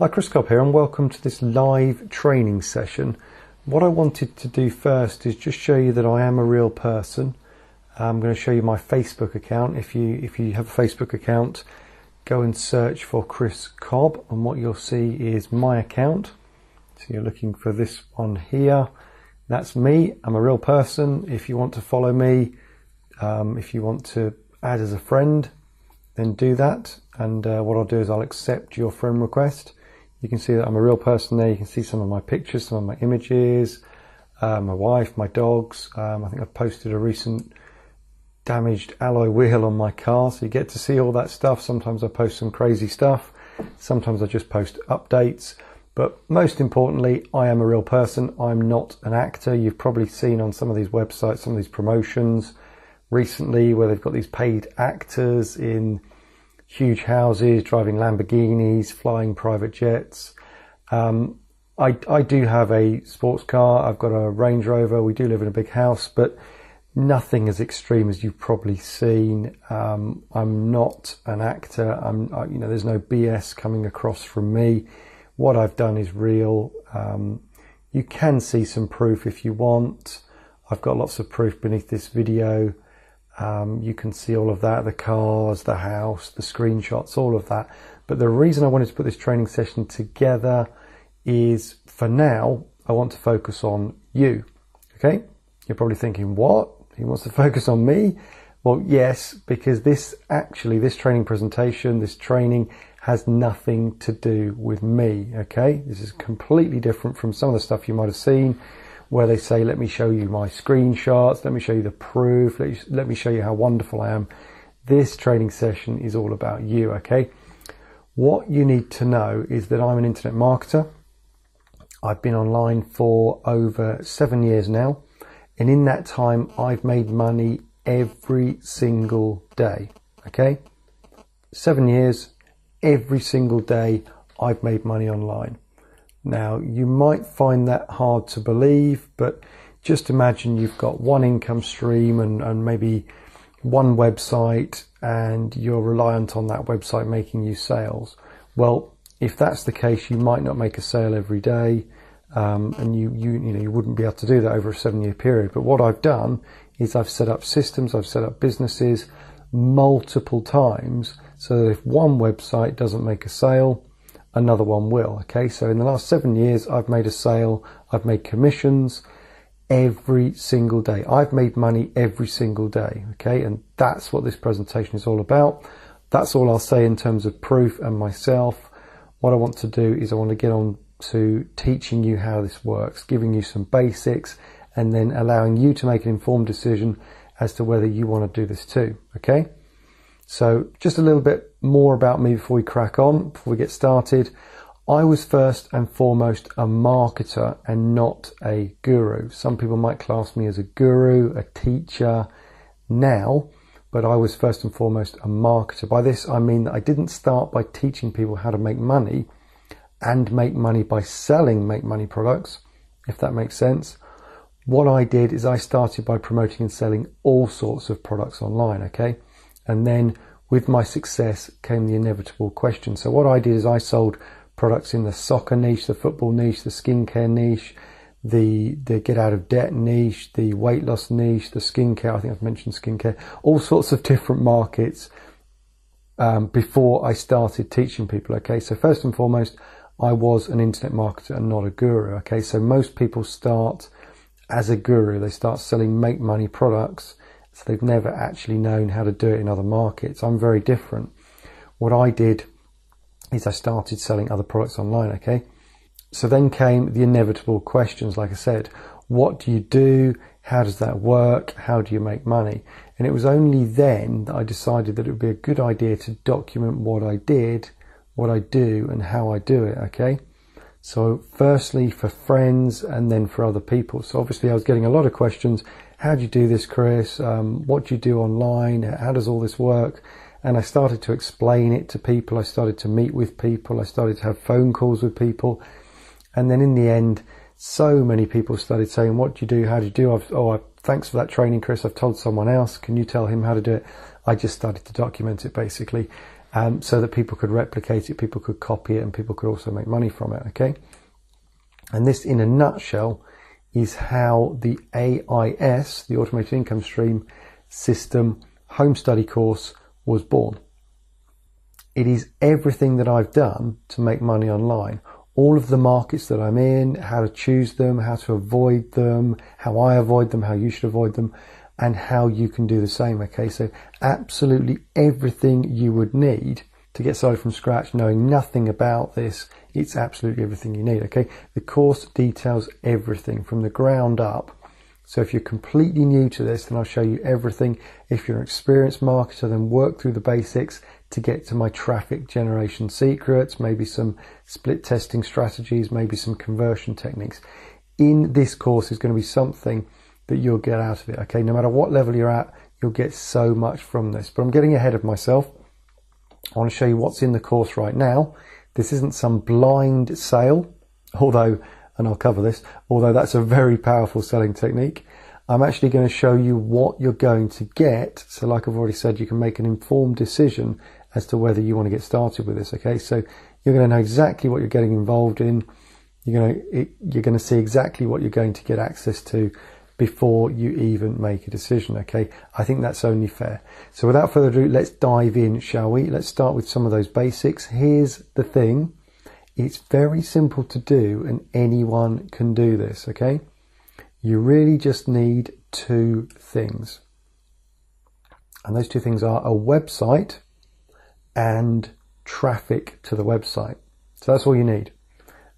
Hi, Chris Cobb here and welcome to this live training session. What I wanted to do first is just show you that I am a real person. I'm going to show you my Facebook account. If you have a Facebook account, go and search for Chris Cobb and what you'll see is my account. So you're looking for this one here. That's me. I'm a real person. If you want to follow me, if you want to add as a friend, then do that. And what I'll do is I'll accept your friend request. You can see that I'm a real person there. You can see some of my pictures, some of my images, my wife, my dogs. I think I've posted a recent damaged alloy wheel on my car, so you get to see all that stuff. Sometimes I post some crazy stuff. Sometimes I just post updates. But most importantly, I am a real person. I'm not an actor. You've probably seen on some of these websites, some of these promotions recently where they've got these paid actors in huge houses, driving Lamborghinis, flying private jets. I do have a sports car. I've got a Range Rover. We do live in a big house, but nothing as extreme as you've probably seen. I'm not an actor. There's no BS coming across from me. What I've done is real. You can see some proof if you want. I've got lots of proof beneath this video. You can see all of that, the cars, the house, the screenshots, all of that. But the reason I wanted to put this training session together is, for now, I want to focus on you. Okay? You're probably thinking, what? He wants to focus on me? Well, yes, because this training presentation, this training has nothing to do with me. Okay? This is completely different from some of the stuff you might have seen, where they say, let me show you my screenshots, let me show you the proof, let me show you how wonderful I am. This training session is all about you, okay? What you need to know is that I'm an internet marketer. I've been online for over 7 years now, and in that time, I've made money every single day, okay? 7 years, every single day, I've made money online. Now, you might find that hard to believe, but just imagine you've got one income stream and maybe one website, and you're reliant on that website making you sales. Well, if that's the case, you might not make a sale every day, and you wouldn't be able to do that over a 7-year period. But what I've done is I've set up systems, I've set up businesses multiple times, so that if one website doesn't make a sale, another one will. Okay, so in the last 7 years, I've made a sale, I've made commissions every single day. I've made money every single day. Okay, and that's what this presentation is all about. That's all I'll say in terms of proof and myself. What I want to do is I want to get on to teaching you how this works, giving you some basics, and then allowing you to make an informed decision as to whether you want to do this too. Okay. So just a little bit more about me before we crack on, before we get started. I was first and foremost a marketer and not a guru. Some people might class me as a guru, a teacher now, but I was first and foremost a marketer. By this, I mean that I didn't start by teaching people how to make money and make money by selling make money products, if that makes sense. What I did is I started by promoting and selling all sorts of products online, okay? And then with my success came the inevitable question. So what I did is I sold products in the soccer niche, the football niche, the skincare niche, the get out of debt niche, the weight loss niche, the skincare, I think I've mentioned skincare, all sorts of different markets before I started teaching people. Okay, so first and foremost, I was an internet marketer and not a guru. Okay, so most people start as a guru. They start selling make money products. So they've never actually known how to do it in other markets. I'm very different. What I did is I started selling other products online, okay? So then came the inevitable questions, like I said. What do you do? How does that work? How do you make money? And it was only then that I decided that it would be a good idea to document what I did, what I do, and how I do it, okay? So firstly for friends and then for other people. So obviously I was getting a lot of questions. How do you do this, Chris? What do you do online? How does all this work? And I started to explain it to people. I started to meet with people. I started to have phone calls with people. And then in the end, so many people started saying, what do you do? How do you do? Thanks for that training, Chris. I've told someone else. Can you tell him how to do it? I just started to document it basically. so that people could replicate it, people could copy it, and people could also make money from it, okay? And this, in a nutshell, is how the AIS, the Automated Income Stream System Home Study course, was born. It is everything that I've done to make money online. All of the markets that I'm in, how to choose them, how to avoid them, how I avoid them, how you should avoid them, and how you can do the same, okay? So absolutely everything you would need to get started from scratch, knowing nothing about this, it's absolutely everything you need, okay? The course details everything from the ground up. So if you're completely new to this, then I'll show you everything. If you're an experienced marketer, then work through the basics to get to my traffic generation secrets, maybe some split testing strategies, maybe some conversion techniques. In this course is going to be something that you'll get out of it, okay? No matter what level you're at, you'll get so much from this. But I'm getting ahead of myself. I want to show you what's in the course right now. This isn't some blind sale, although, and I'll cover this, although that's a very powerful selling technique. I'm actually going to show you what you're going to get. So like I've already said, you can make an informed decision as to whether you want to get started with this, okay? So you're going to know exactly what you're getting involved in. You're going to see exactly what you're going to get access to before you even make a decision, okay? I think that's only fair. So without further ado, let's dive in, shall we? Let's start with some of those basics. Here's the thing. It's very simple to do, and anyone can do this, okay? You really just need two things. And those two things are a website and traffic to the website. So that's all you need.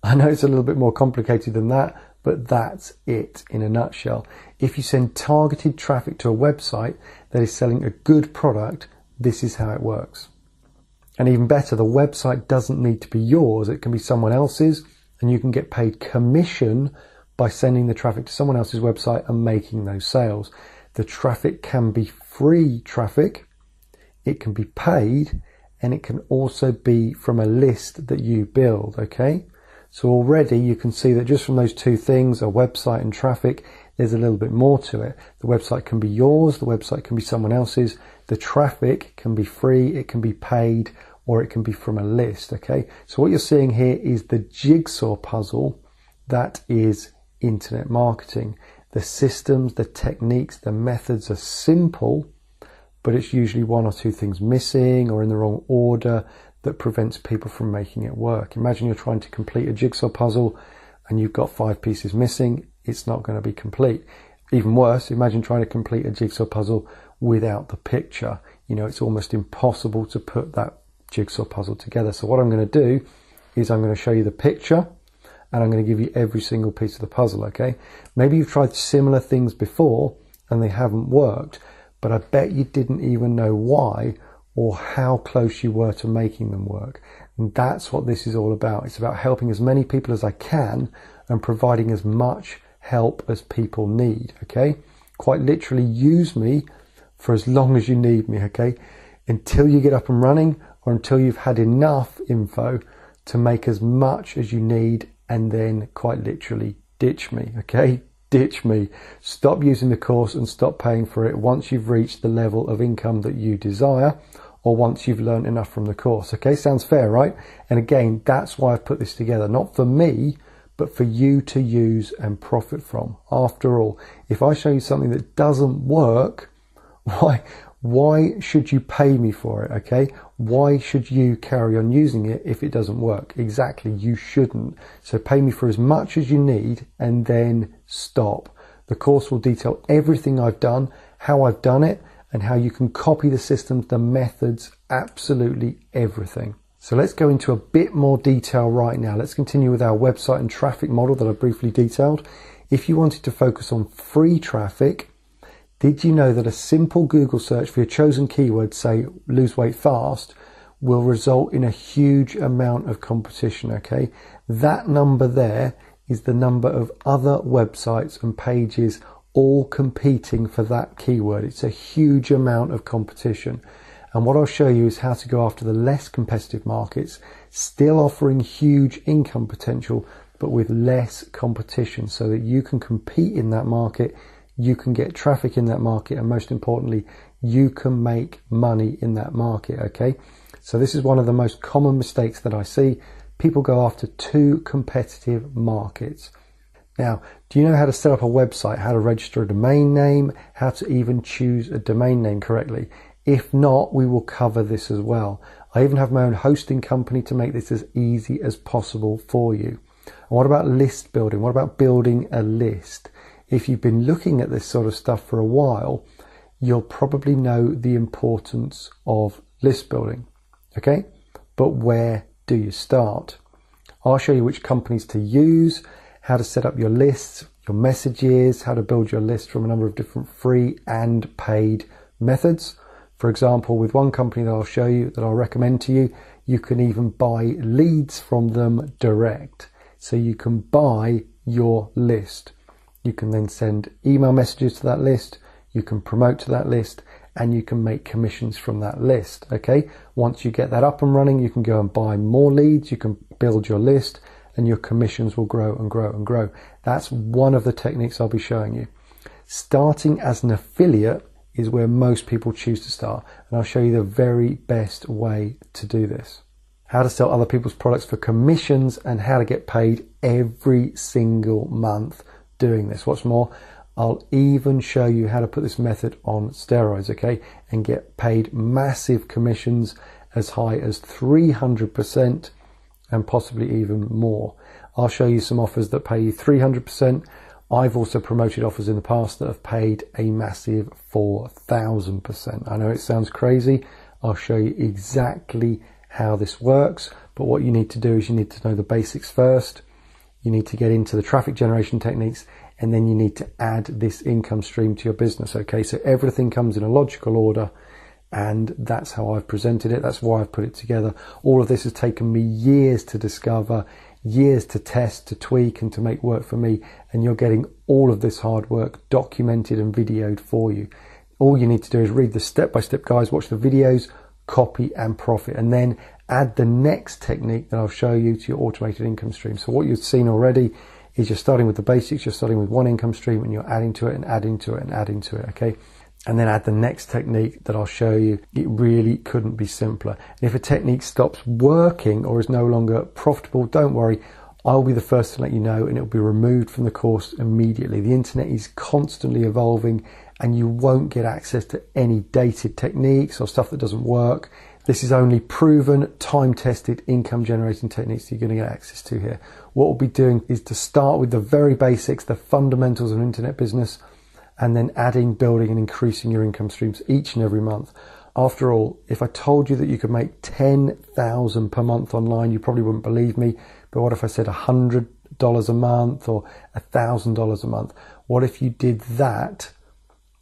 I know it's a little bit more complicated than that, but that's it in a nutshell. If you send targeted traffic to a website that is selling a good product, this is how it works. And even better, the website doesn't need to be yours. It can be someone else's, and you can get paid commission by sending the traffic to someone else's website and making those sales. The traffic can be free traffic, it can be paid, and it can also be from a list that you build, okay? So already you can see that just from those two things, a website and traffic, there's a little bit more to it. The website can be yours, the website can be someone else's, the traffic can be free, it can be paid, or it can be from a list, okay? So what you're seeing here is the jigsaw puzzle that is internet marketing. The systems, the techniques, the methods are simple, but it's usually one or two things missing or in the wrong order that prevents people from making it work. Imagine you're trying to complete a jigsaw puzzle and you've got 5 pieces missing. It's not going to be complete. Even worse, imagine trying to complete a jigsaw puzzle without the picture. You know, it's almost impossible to put that jigsaw puzzle together. So what I'm going to do is I'm going to show you the picture and I'm going to give you every single piece of the puzzle, okay? Maybe you've tried similar things before and they haven't worked, but I bet you didn't even know why or how close you were to making them work. And that's what this is all about. It's about helping as many people as I can and providing as much help as people need, okay? Quite literally, use me for as long as you need me, okay? Until you get up and running or until you've had enough info to make as much as you need, and then quite literally ditch me, okay? Ditch me. Stop using the course and stop paying for it once you've reached the level of income that you desire, or once you've learned enough from the course, okay? Sounds fair, right? And again, that's why I've put this together, not for me, but for you to use and profit from. After all, if I show you something that doesn't work, why should you pay me for it, okay? Why should you carry on using it if it doesn't work? Exactly, you shouldn't. So pay me for as much as you need and then stop. The course will detail everything I've done, how I've done it, and how you can copy the systems, the methods, absolutely everything. So let's go into a bit more detail right now. Let's continue with our website and traffic model that I briefly detailed. If you wanted to focus on free traffic, did you know that a simple Google search for your chosen keyword, say lose weight fast, will result in a huge amount of competition, okay? That number there is the number of other websites and pages all competing for that keyword. It's a huge amount of competition. And what I'll show you is how to go after the less competitive markets, still offering huge income potential, but with less competition so that you can compete in that market, you can get traffic in that market, and most importantly, you can make money in that market, okay? So this is one of the most common mistakes that I see. People go after too competitive markets. Now, do you know how to set up a website, how to register a domain name, how to even choose a domain name correctly? If not, we will cover this as well. I even have my own hosting company to make this as easy as possible for you. And what about list building? What about building a list? If you've been looking at this sort of stuff for a while, you'll probably know the importance of list building, okay? But where do you start? I'll show you which companies to use, how to set up your lists, your messages, how to build your list from a number of different free and paid methods. For example, with one company that I'll show you, that I'll recommend to you, you can even buy leads from them direct. So you can buy your list. You can then send email messages to that list, you can promote to that list, and you can make commissions from that list, okay? Once you get that up and running, you can go and buy more leads, you can build your list, and your commissions will grow and grow and grow. That's one of the techniques I'll be showing you. Starting as an affiliate is where most people choose to start, and I'll show you the very best way to do this. How to sell other people's products for commissions and how to get paid every single month doing this. What's more, I'll even show you how to put this method on steroids, okay, and get paid massive commissions as high as 300% and possibly even more. I'll show you some offers that pay you 300%. I've also promoted offers in the past that have paid a massive 4,000%. I know it sounds crazy. I'll show you exactly how this works, but what you need to do is you need to know the basics first. You need to get into the traffic generation techniques, and then you need to add this income stream to your business, okay? So everything comes in a logical order, and that's how I've presented it. That's why I've put it together. All of this has taken me years to discover, years to test, to tweak, and to make work for me, and you're getting all of this hard work documented and videoed for you. All you need to do is read the step-by-step guides, watch the videos, copy and profit, and then add the next technique that I'll show you to your automated income stream. So what you've seen already is you're starting with the basics, you're starting with one income stream, and you're adding to it and adding to it and adding to it, okay? And then add the next technique that I'll show you. It really couldn't be simpler. And if a technique stops working or is no longer profitable, don't worry, I'll be the first to let you know, and it'll be removed from the course immediately. The internet is constantly evolving, and you won't get access to any dated techniques or stuff that doesn't work. This is only proven, time-tested income generating techniques that you're going to get access to here. What we'll be doing is to start with the very basics, the fundamentals of internet business, and then adding, building, and increasing your income streams each and every month. After all, if I told you that you could make $10,000 per month online, you probably wouldn't believe me. But what if I said $100 a month or $1,000 a month? What if you did that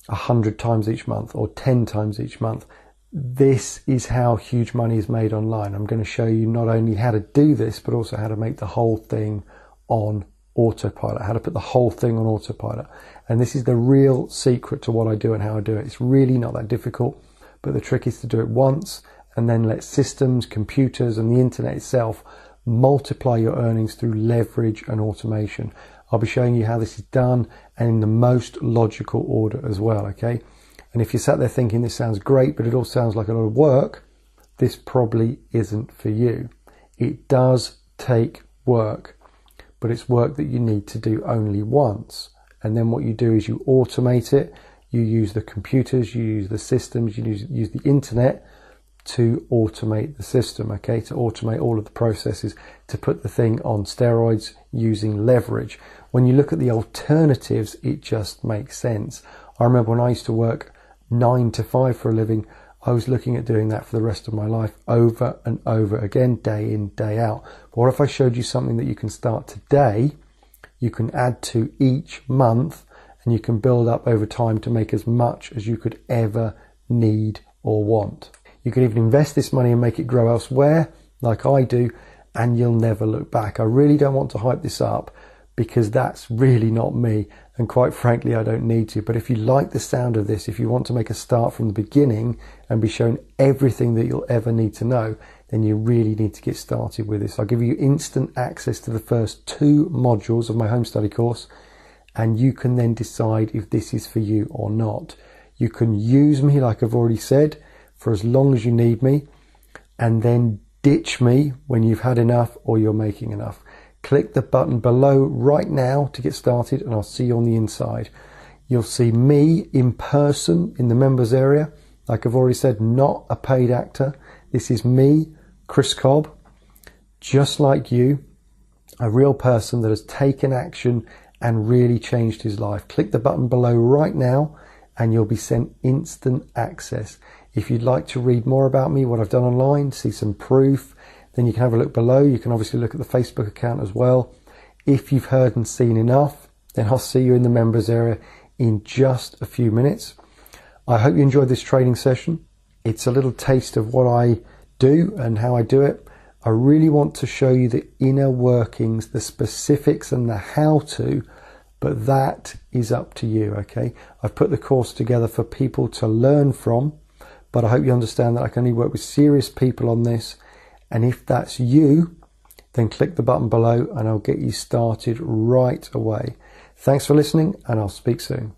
100 times each month or 10 times each month? This is how huge money is made online. I'm going to show you not only how to do this, but also how to make the whole thing on autopilot, how to put the whole thing on autopilot. And this is the real secret to what I do and how I do it. It's really not that difficult, but the trick is to do it once and then let systems, computers, and the internet itself multiply your earnings through leverage and automation. I'll be showing you how this is done and in the most logical order as well, okay? And if you're sat there thinking this sounds great, but it all sounds like a lot of work, this probably isn't for you. It does take work, but it's work that you need to do only once. And then what you do is you automate it. You use the computers, you use the systems, you use the internet to automate the system, okay? To automate all of the processes, to put the thing on steroids using leverage. When you look at the alternatives, it just makes sense. I remember when I used to work 9 to 5 for a living, I was looking at doing that for the rest of my life over and over again, day in, day out. But what if I showed you something that you can start today, you can add to each month, and you can build up over time to make as much as you could ever need or want. You can even invest this money and make it grow elsewhere, like I do, and you'll never look back. I really don't want to hype this up because that's really not me, and quite frankly I don't need to. But if you like the sound of this, if you want to make a start from the beginning and be shown everything that you'll ever need to know, then you really need to get started with this. I'll give you instant access to the first 2 modules of my home study course, and you can then decide if this is for you or not. You can use me, like I've already said, for as long as you need me, and then ditch me when you've had enough or you're making enough. Click the button below right now to get started, and I'll see you on the inside. You'll see me in person in the members area. Like I've already said, not a paid actor. This is me, Chris Cobb, just like you, a real person that has taken action and really changed his life. Click the button below right now and you'll be sent instant access. If you'd like to read more about me, what I've done online, see some proof, then you can have a look below. You can obviously look at the Facebook account as well. If you've heard and seen enough, then I'll see you in the members area in just a few minutes. I hope you enjoyed this training session. It's a little taste of what I do and how I do it. I really want to show you the inner workings, the specifics and the how to, but that is up to you, okay? I've put the course together for people to learn from, but I hope you understand that I can only work with serious people on this. And if that's you, then click the button below and I'll get you started right away. Thanks for listening, and I'll speak soon.